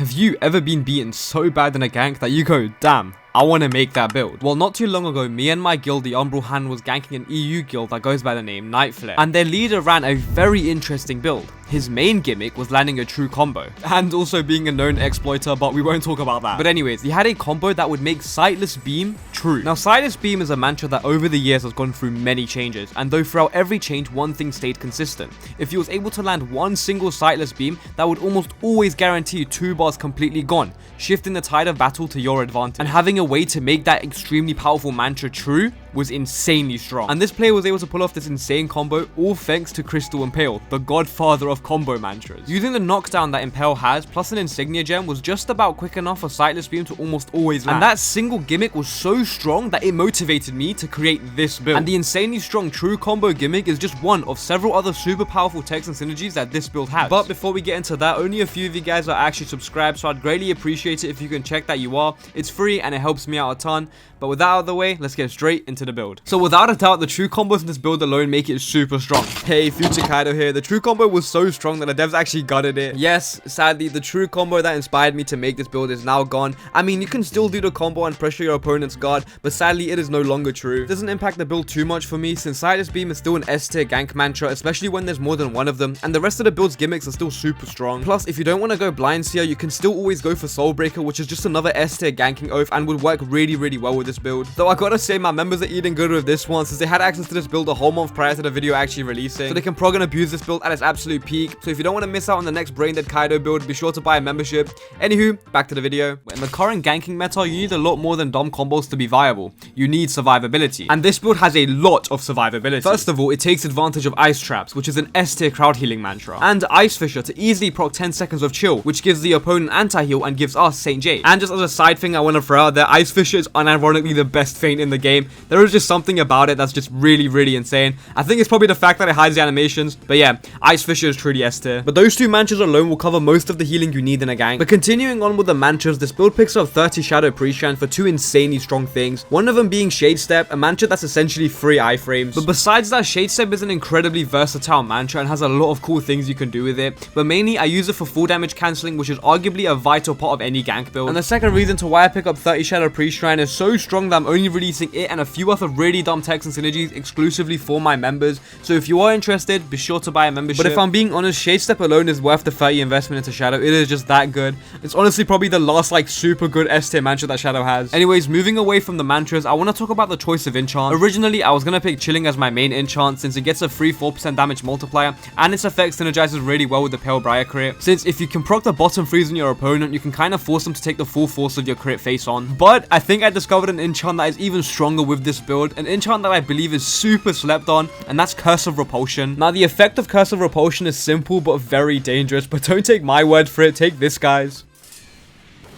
Have you ever been beaten so bad in a gank that you go, damn, I want to make that build? Well, not too long ago, me and my guild, the Umbral hand, was ganking an EU guild that goes by the name Nightflare, and their leader ran a very interesting build. His main gimmick was landing a true combo, and also being a known exploiter, but we won't talk about that. But anyways, he had a combo that would make Sightless Beam true. Now, Sightless Beam is a mantra that over the years has gone through many changes, and though throughout every change, one thing stayed consistent. If he was able to land one single Sightless Beam, that would almost always guarantee you 2 bars completely gone, shifting the tide of battle to your advantage. And having a way to make that extremely powerful mantra true was insanely strong. And this player was able to pull off this insane combo, all thanks to Crystal Impale, the godfather of combo mantras. Using the knockdown that Impale has, plus an insignia gem, was just about quick enough for Sightless Beam to almost always land. And that single gimmick was so strong that it motivated me to create this build. And the insanely strong true combo gimmick is just one of several other super powerful techs and synergies that this build has. But before we get into that, only a few of you guys are actually subscribed, so I'd greatly appreciate it if you can check that you are. It's free and it helps me out a ton. But with that out of the way, let's get straight into the build. So without a doubt, the true combos in this build alone make it super strong. Hey, Future Kaido here. The true combo was so strong that the devs actually gutted it. Yes, sadly, the true combo that inspired me to make this build is now gone. I mean, you can still do the combo and pressure your opponent's guard, but sadly, it is no longer true. It doesn't impact the build too much for me, since Sightless Beam is still an S tier gank mantra, especially when there's more than one of them, and the rest of the build's gimmicks are still super strong. Plus, if you don't want to go blindseer, you can still always go for soulbreaker, which is just another S tier ganking oath and would work really well with this build. Though I gotta say, my members are eating good with this one, since they had access to this build a whole month prior to the video actually releasing, so they can prog and abuse this build at its absolute peak. So if you don't want to miss out on the next brain dead Kaido build, be sure to buy a membership. Anywho, back to the video. In the current ganking meta, you need a lot more than dumb combos to be viable. You need survivability, and this build has a lot of survivability. First of all, it takes advantage of ice traps, which is an S tier crowd healing mantra, and ice fissure to easily proc 10 seconds of chill, which gives the opponent anti-heal and gives us St. J. And just as a side thing I want to throw out there, ice fissure is unironically the best feint in the game. There is just something about it that's just really insane. I think it's probably the fact that it hides the animations, but yeah, ice fissure is truly S tier. But those two mantras alone will cover most of the healing you need in a gank. But continuing on with the mantras, this build picks up 30 shadow pre-shan for 2 insanely strong things, one of them being Shade Step, a mantra that's essentially 3 iframes. But besides that, Shade Step is an incredibly versatile mantra and has a lot of cool things you can do with it, but mainly I use it for full damage cancelling, which is arguably a vital part of any gank build. And the second reason to why I pick up 30 shadow pre-shan is so strong that I'm only releasing it and a few other really dumb techs and synergies exclusively for my members, so if you are interested, be sure to buy a membership. But if I'm being honest, Shade Step alone is worth the 30 investment into Shadow. It is just that good. It's honestly probably the last like super good S tier mantra that Shadow has. Anyways, moving away from the mantras, I want to talk about the choice of enchant. Originally, I was gonna pick Chilling as my main enchant, since it gets a free 4% damage multiplier and its effect synergizes really well with the Pale Briar crit, since if you can proc the bottom freeze on your opponent, you can kind of force them to take the full force of your crit face on. But I think I discovered an enchant that is even stronger with this build, an enchant that I believe is super slept on, and that's Curse of Repulsion. Now, the effect of Curse of Repulsion is simple but very dangerous, but don't take my word for it, take this guy's.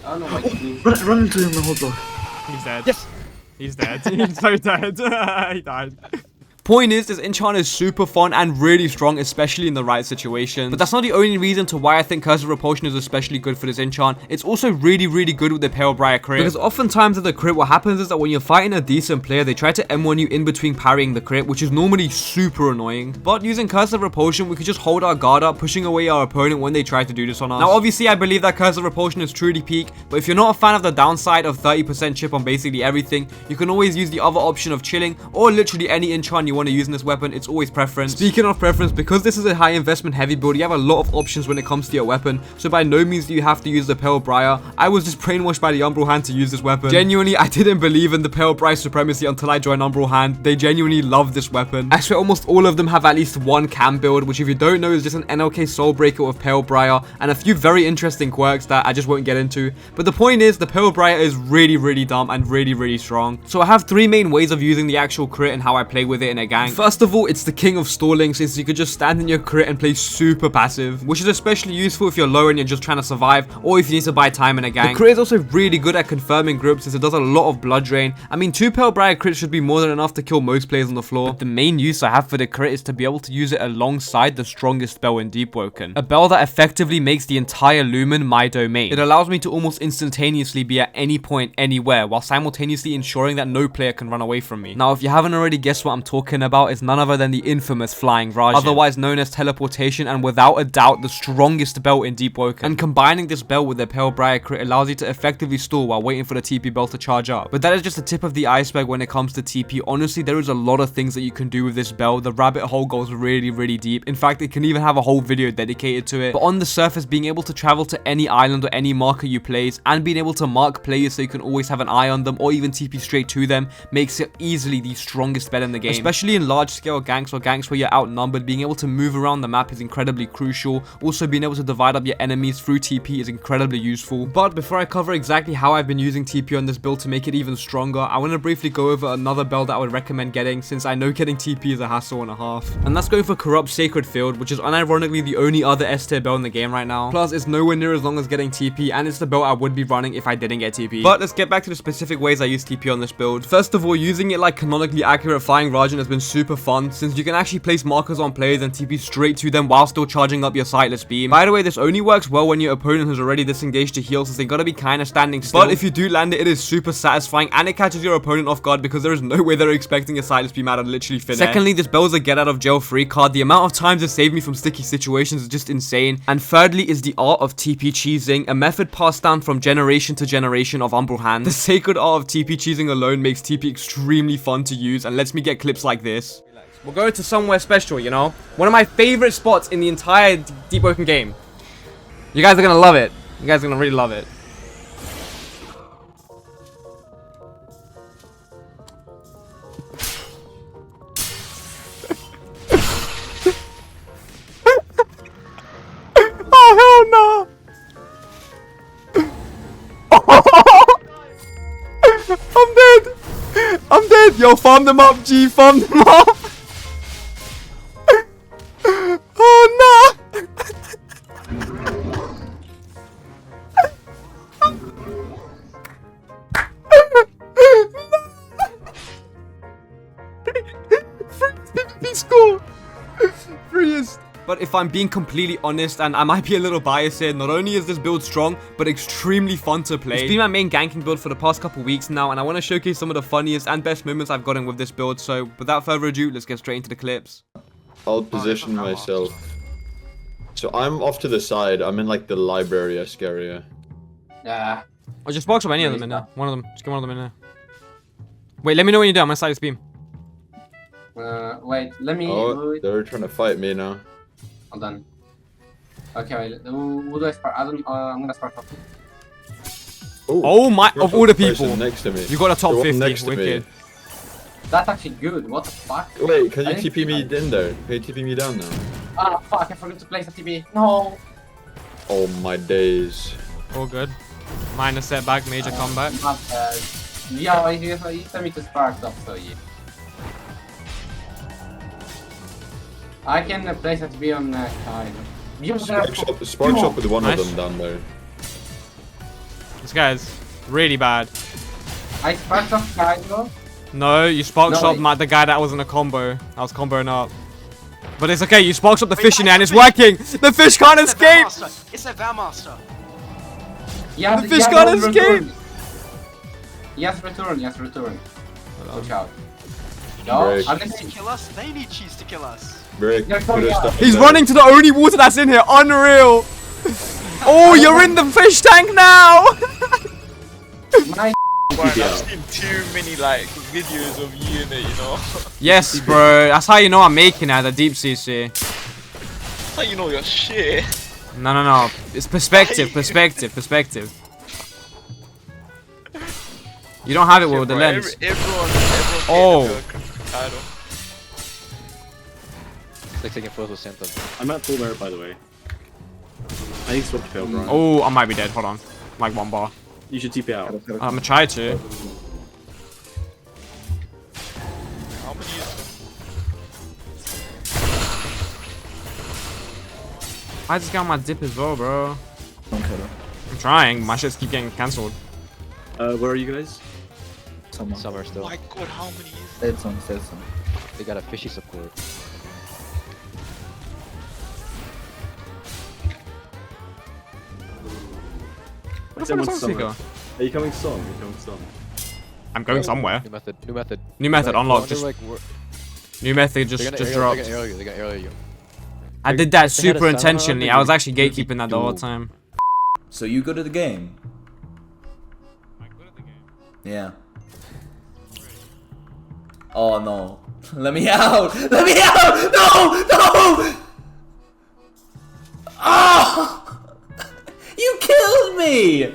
I don't know what you Run into him the whole block. He's dead. Yes! He's dead. He's so dead. He died. Point is, this enchant is super fun and really strong, especially in the right situation. But that's not the only reason to why I think Curse of Repulsion is especially good for this enchant. It's also really good with the Pale Briar crit, because oftentimes with the crit, what happens is that when you're fighting a decent player, they try to M1 you in between parrying the crit, which is normally super annoying. But using Curse of Repulsion, we could just hold our guard up, pushing away our opponent when they try to do this on us. Now, obviously, I believe that Curse of Repulsion is truly peak, but if you're not a fan of the downside of 30% chip on basically everything, you can always use the other option of chilling, or literally any enchant you want to use in this weapon. It's always preference. Speaking of preference, because this is a high investment heavy build, you have a lot of options when it comes to your weapon, so by no means do you have to use the Pale Briar. I was just brainwashed by the Umbral hand to use this weapon. Genuinely, I didn't believe in the Pale Briar supremacy until I joined Umbral hand. They genuinely love this weapon. I swear almost all of them have at least one cam build, which if you don't know is just an NLK Soulbreaker with Pale Briar and a few very interesting quirks that I just won't get into. But the point is, the Pale Briar is really dumb and really strong. So I have 3 main ways of using the actual crit and how I play with it in a gang. First of all, it's the king of stalling, since you could just stand in your crit and play super passive, which is especially useful if you're low and you're just trying to survive, or if you need to buy time in a gang. The crit is also really good at confirming groups, since it does a lot of blood drain. I mean, 2 Pale Briar crits should be more than enough to kill most players on the floor, but the main use I have for the crit is to be able to use it alongside the strongest spell in Deepwoken, a spell that effectively makes the entire Lumen my domain. It allows me to almost instantaneously be at any point anywhere, while simultaneously ensuring that no player can run away from me. Now, if you haven't already guessed what I'm talking talking about is none other than the infamous Flying Rajah, otherwise known as teleportation, and without a doubt the strongest belt in Deepwoken. And combining this belt with the Pale Briar crit allows you to effectively stall while waiting for the TP belt to charge up. But that is just the tip of the iceberg when it comes to TP. Honestly, there is a lot of things that you can do with this belt. The rabbit hole goes really deep. In fact, it can even have a whole video dedicated to it. But on the surface, being able to travel to any island or any marker you place and being able to mark players so you can always have an eye on them or even TP straight to them makes it easily the strongest bet in the game. Especially in large scale ganks or ganks where you're outnumbered, being able to move around the map is incredibly crucial. Also, being able to divide up your enemies through TP is incredibly useful. But before I cover exactly how I've been using TP on this build to make it even stronger, I want to briefly go over another belt that I would recommend getting, since I know getting TP is a hassle and a half. And that's going for Corrupt Sacred Field, which is unironically the only other S tier belt in the game right now. Plus, it's nowhere near as long as getting TP, and it's the belt I would be running if I didn't get TP. But let's get back to the specific ways I use TP on this build. First of all, using it like canonically accurate Flying Rajah has been super fun, since you can actually place markers on players and TP straight to them while still charging up your sightless beam. By the way, this only works well when your opponent has already disengaged to heal, since they gotta be kind of standing still. But if you do land it, it is super satisfying, and it catches your opponent off guard because there is no way they're expecting a sightless beam out of literally thin air. Secondly, this belt is a get out of jail free card. The amount of times it saved me from sticky situations is just insane. And thirdly is the art of TP cheesing, a method passed down from generation to generation of Umbral hands. The sacred art of TP cheesing alone makes TP extremely fun to use and lets me get clips like this. We're going to somewhere special, you know? One of my favorite spots in the entire Deepwoken game. You guys are gonna love it. You guys are gonna really love it. Oh, hell no! I'm dead! I'm dead! Yo, farm them up, G! Farm them up! Oh, no! Score! Freest! But if I'm being completely honest, and I might be a little biased here, not only is this build strong, but extremely fun to play. It's been my main ganking build for the past couple weeks now, and I want to showcase some of the funniest and best moments I've gotten with this build. So without further ado, let's get straight into the clips. I'll position myself. So I'm off to the side. I'm in like the library-esque area. Yeah. Or just box up any of them in there. One of them. Just get one of them in there. Wait, let me know when you're done. I'm gonna side this beam. Wait, let me... Oh, they're trying to fight me now. I'm done. Okay, wait, who do I spark? I'm gonna spark off. Oh my, of all the people. Next to me. You got a top 50, wicked. That's actually good, what the fuck? Wait, can you TP me in there? Can you TP me down now? Ah, fuck, I forgot to place a TP. No! Oh my days. All good. Minor setback, major comeback. Not bad. Yeah, you tell me to spark up, so yeah. I can place a TP on Kyle. Sparks up with one of them down there. This guy's really bad. I sparked up Kyle. No, you sparked up the guy that was in a combo. I was comboing up. But it's okay, you sparked up the fish in there and it's working! The fish can't escape! It's a Vamaster. Yes, the fish can't escape! Yes, return, yes, return. Watch out. No, I'm Cheese to kill us? They need cheese to kill us. He's running to the only water that's in here, unreal! Oh, you're in the fish tank now! My I've seen too many like videos of you in it, you know. Yes, bro. That's how you know I'm making it, the deep CC. That's how you know your shit. No. It's perspective, perspective. You don't have it with the lens. Everyone oh. It's like taking photos of Santa. I'm at full merit, by the way. I need to swap to fail, Brian. Oh, I might be dead. Hold on. Like one bar. You should TP out. I'm gonna try to. How many is I just got my dip as well, bro. Okay. I'm trying. My shits keep getting cancelled. Where are you guys? Summer still. my god, how many is Dead some, dead some. They got a fishy support. Where the fuck is Sunseeker? Are you coming strong? I'm going somewhere. New method. New method. New method Like, unlocked. wonder, Just like, New method just dropped. They're gonna arrow you. I did that If they had a super sound on, intentionally. they I was would- actually they would be gatekeeping that the whole dual. time. So you good at the game? Yeah. Oh no. Let me out! Let me out! No! No! Oh! You killed me!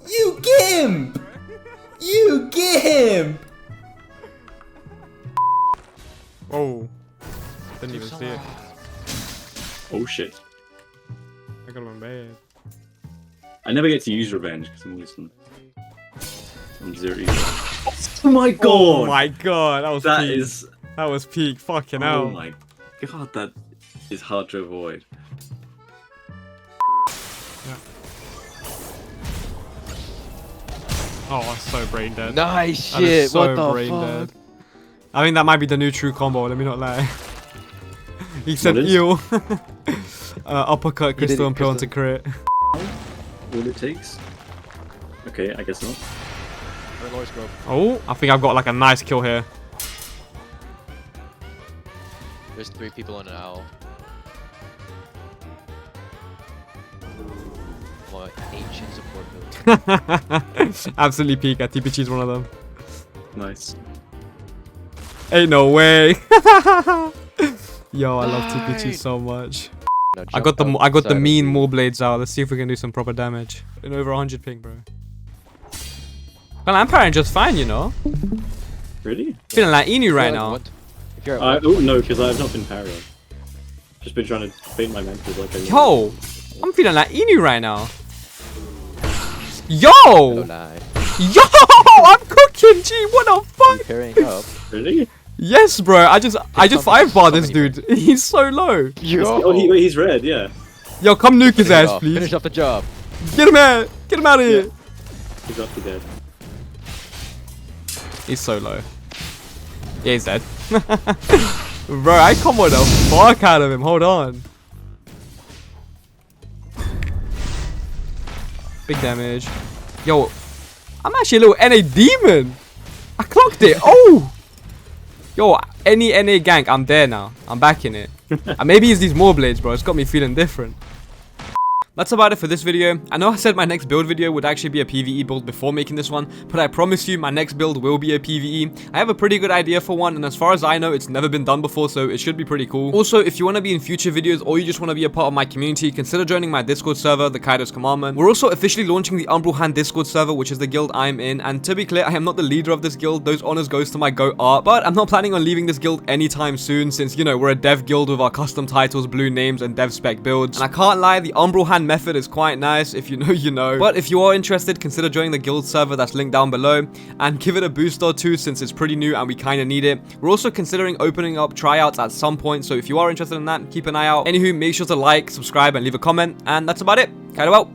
You gimp! You gimp! Oh. Didn't even see it. Oh shit. I got him bad. I never get to use revenge because I'm always on 0 each. Oh my god! Oh my god, that was That peak. is. That was peak. Fucking Oh hell. my god, that is hard to avoid. Oh, that's so brain dead. Nice That is shit. so What the brain fuck? dead. I think that might be the new true combo, let me not lie. He said What is? ew. Uppercut, He did crystal it, and pill into Crystal. crit. All it takes? Okay, I guess not. Or Lord's Grove. Oh, I think I've got like a nice kill here. There's 3 people on an owl. What ancient support build. Absolutely peak. I TPG's one of them. Nice. Ain't no way. Yo, I love TPG so much. No, I got the jump I got the outside of mean the- mawblades out. Let's see if we can do some proper damage. In over 100 ping, bro. Well, I'm parrying just fine, you know. Really? Feeling like Inu right If now. you're at Oh no, because I have not been parried. Just been trying to feint my mentors like I Yo, I'm feeling like Inu right now. Yo, no lie. yo, I'm cooking. G, what the You fuck? parrying up. Really? Yes, bro. I just Something- 5-bar this somebody dude. He's so low. Oh, wait, he's red, yeah. Yo, come nuke his Finish ass, off. please. Finish off the job. Get him out. Get him out of here. He's up to dead. He's so low. Yeah, he's dead. Bro, I comboed the fuck out of him. Hold on. Big damage. Yo, I'm actually a little NA demon. I clocked it. Oh. Yo, any NA gank, I'm there now. I'm back in it. And maybe it's these mawblades, bro. It's got me feeling different. That's about it for this video. I know I said my next build video would actually be a PvE build before making this one, but I promise you my next build will be a PvE. I have a pretty good idea for one, and as far as I know, it's never been done before, so it should be pretty cool. Also, if you want to be in future videos or you just want to be a part of my community, consider joining my Discord server, the Kaido's Commandment. We're also officially launching the Umbral Hand Discord server, which is the guild I'm in, and to be clear, I am not the leader of this guild. Those honors goes to my goat Art, but I'm not planning on leaving this guild anytime soon, since, you know, we're a dev guild with our custom titles, blue names, and dev spec builds. And I can't lie, the Umbral Hand method is quite nice. If you know, you know. But if you are interested, consider joining the guild server that's linked down below, and give it a boost or two since it's pretty new and we kind of need it. We're also considering opening up tryouts at some point, so if you are interested in that, keep an eye out. Anywho, make sure to like, subscribe, and leave a comment, and that's about it. Kaido out.